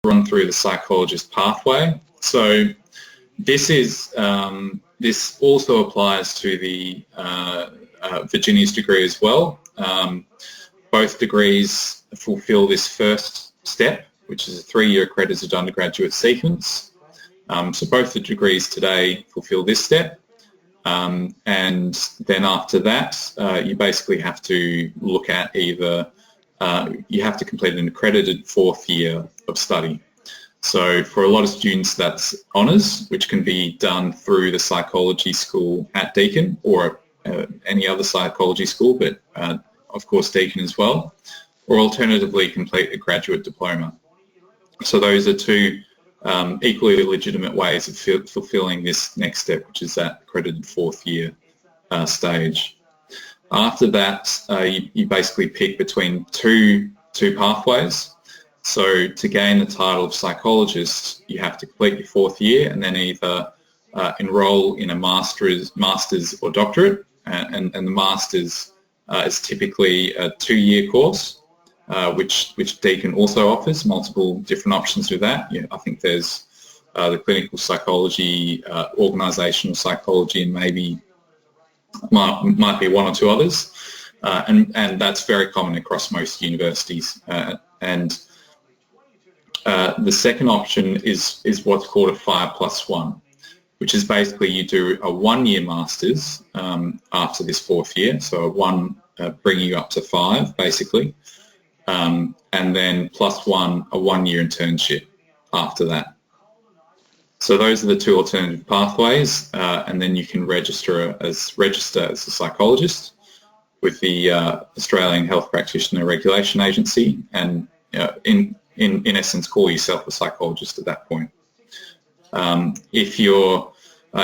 run through the psychologist pathway. So this also applies to the Virginia's degree as well. Both degrees fulfil this first step, which is a 3-year accredited undergraduate sequence. So both the degrees today fulfil this step. And then after that, you basically have to look at either, you have to complete an accredited 4th year of study. So for a lot of students, that's honours, which can be done through the psychology school at Deakin or any other psychology school, but of course Deakin as well, or alternatively complete a graduate diploma. So those are two equally legitimate ways of fulfilling this next step, which is that accredited 4th year stage. After that, you basically pick between two pathways. So to gain the title of psychologist, you have to complete your 4th year and then either enroll in a master's or doctorate, and the master's is typically a 2-year course, which Deakin also offers, multiple different options with that. I think there's the clinical psychology, organisational psychology, and maybe might be 1 or 2 others, and that's very common across most universities. The second option is what's called a 5+1, which is basically you do a 1-year master's after this 4th year, so a 1 bringing you up to 5 basically, and then +1, a 1-year internship after that. So those are the 2 alternative pathways, and then you can register as a psychologist with the Australian Health Practitioner Regulation Agency, and in essence call yourself a psychologist at that point. If you're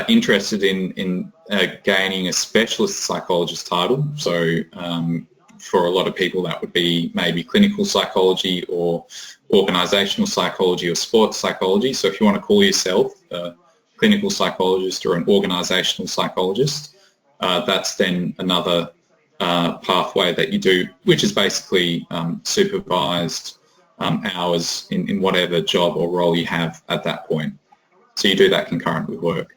interested in gaining a specialist psychologist title, so for a lot of people that would be maybe clinical psychology or organisational psychology or sports psychology. So if you want to call yourself a clinical psychologist or an organisational psychologist, that's then another pathway that you do, which is basically supervised hours in whatever job or role you have at that point. So you do that concurrent with work.